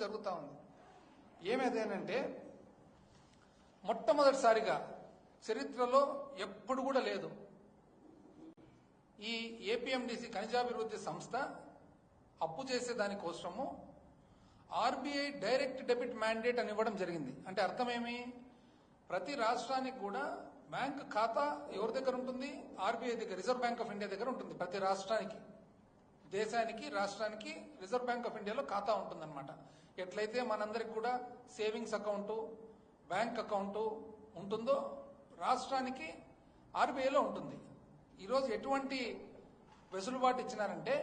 జరుగుతూ ఉంది. ఏమేదేనంటే మొట్టమొదటిసారిగా చరిత్రలో ఎప్పుడు కూడా లేదు, ఈ ఏపీఎండిసి ఖనిజాభివృద్ధి సంస్థ అప్పు చేసే దానికోసము ఆర్బీఐ డైరెక్ట్ డెబిట్ మ్యాండేట్ అని ఇవ్వడం జరిగింది. అంటే అర్థమేమి, ప్రతి రాష్ట్రానికి కూడా బ్యాంక్ ఖాతా ఎవరి దగ్గర ఉంటుంది? ఆర్బీఐ దగ్గర, రిజర్వ్ బ్యాంక్ ఆఫ్ ఇండియా దగ్గర ఉంటుంది. ప్రతి రాష్ట్రానికి, దేశానికి, రాష్ట్రానికి రిజర్వ్ బ్యాంక్ ఆఫ్ ఇండియాలో ఖాతా ఉంటుందన్నమాట. ఎట్లయితే మనందరికి కూడా సేవింగ్స్ అకౌంటు, బ్యాంక్ అకౌంటు ఉంటుందో రాష్ట్రానికి ఆర్బీఐలో ఉంటుంది. ఈరోజు ఎటువంటి వెసులుబాటు ఇచ్చినారంటే,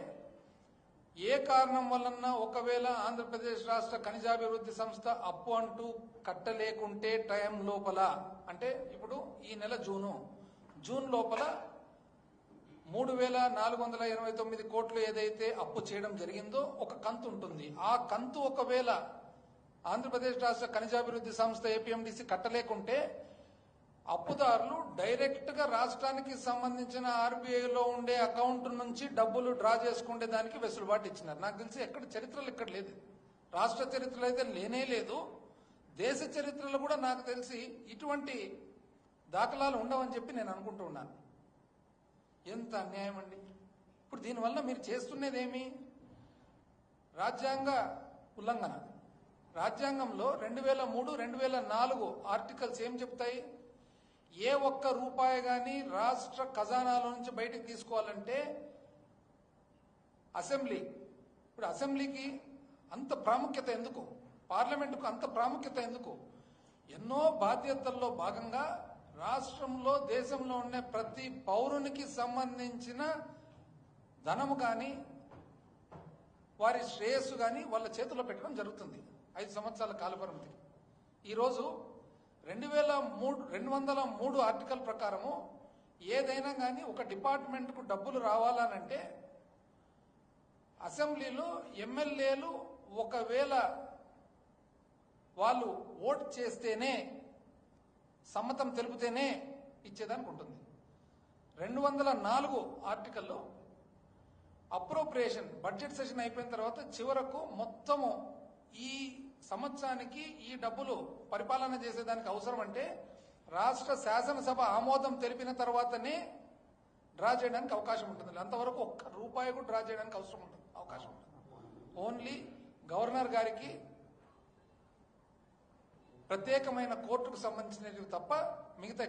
ఏ కారణం వలన ఒకవేళ ఆంధ్రప్రదేశ్ రాష్ట్ర ఖనిజాభివృద్ధి సంస్థ అప్పు అంటూ కట్టలేకుంటే టైం లోపల, అంటే ఇప్పుడు ఈ నెల జూన్ లోపల 3,429 కోట్లు ఏదైతే అప్పు చేయడం జరిగిందో ఒక కంతు ఉంటుంది. ఆ కంతు ఒకవేళ ఆంధ్రప్రదేశ్ రాష్ట్ర ఖనిజాభివృద్ధి సంస్థ ఏపీఎండిసి కట్టలేకుంటే అప్పుదారులు డైరెక్ట్ గా రాష్ట్రానికి సంబంధించిన ఆర్బీఐలో ఉండే అకౌంట్ నుంచి డబ్బులు డ్రా చేసుకునే దానికి వెసులుబాటు ఇచ్చినారు. నాకు తెలిసి ఎక్కడ చరిత్రలు ఇక్కడ లేదు, రాష్ట్ర చరిత్రలో అయితే లేనే లేదు, దేశ చరిత్రలో కూడా నాకు తెలిసి ఇటువంటి దాఖలాలు ఉండవని చెప్పి నేను అనుకుంటూ ఉన్నాను. ఎంత అన్యాయం అండి! ఇప్పుడు దీనివల్ల మీరు చేస్తున్నదేమి? రాజ్యాంగ ఉల్లంఘన. రాజ్యాంగంలో 2003, 2004 ఆర్టికల్స్ ఏం చెప్తాయి? ఏ ఒక్క రూపాయి గాని రాష్ట్ర ఖజానాలో నుంచి బయటకు తీసుకోవాలంటే అసెంబ్లీ, ఇప్పుడు అసెంబ్లీకి అంత ప్రాముఖ్యత ఎందుకు? పార్లమెంటుకు అంత ప్రాముఖ్యత ఎందుకు? ఎన్నో బాధ్యతల్లో భాగంగా రాష్ట్రంలో, దేశంలో ఉన్న ప్రతి పౌరునికి సంబంధించిన ధనము కానీ వారి శ్రేయస్సు కానీ వాళ్ళ చేతుల్లో పెట్టడం జరుగుతుంది 5 సంవత్సరాల కాలపరిమితి. ఈరోజు 203 ఆర్టికల్ ప్రకారము ఏదైనా కానీ ఒక డిపార్ట్మెంట్కు డబ్బులు రావాలనంటే అసెంబ్లీలో ఎమ్మెల్యేలు ఒకవేళ వాళ్ళు ఓట్ చేస్తేనే, సమ్మతం తెలిపితేనే ఇచ్చేదానికి ఉంటుంది. 204 ఆర్టికల్లో అప్రోప్రియేషన్, బడ్జెట్ సెషన్ అయిపోయిన తర్వాత చివరకు మొత్తము ఈ సంవత్సరానికి ఈ డబ్బులు పరిపాలన చేసేదానికి అవసరం అంటే రాష్ట్ర శాసనసభ ఆమోదం తెలిపిన తర్వాతనే డ్రా చేయడానికి అవకాశం ఉంటుంది. అంతవరకు ఒక్క రూపాయి కూడా డ్రా చేయడానికి అవకాశం ఉంటుంది. ఓన్లీ గవర్నర్ గారికి ప్రత్యేకమైన కోర్టుకు సంబంధించినవి తప్ప మిగతా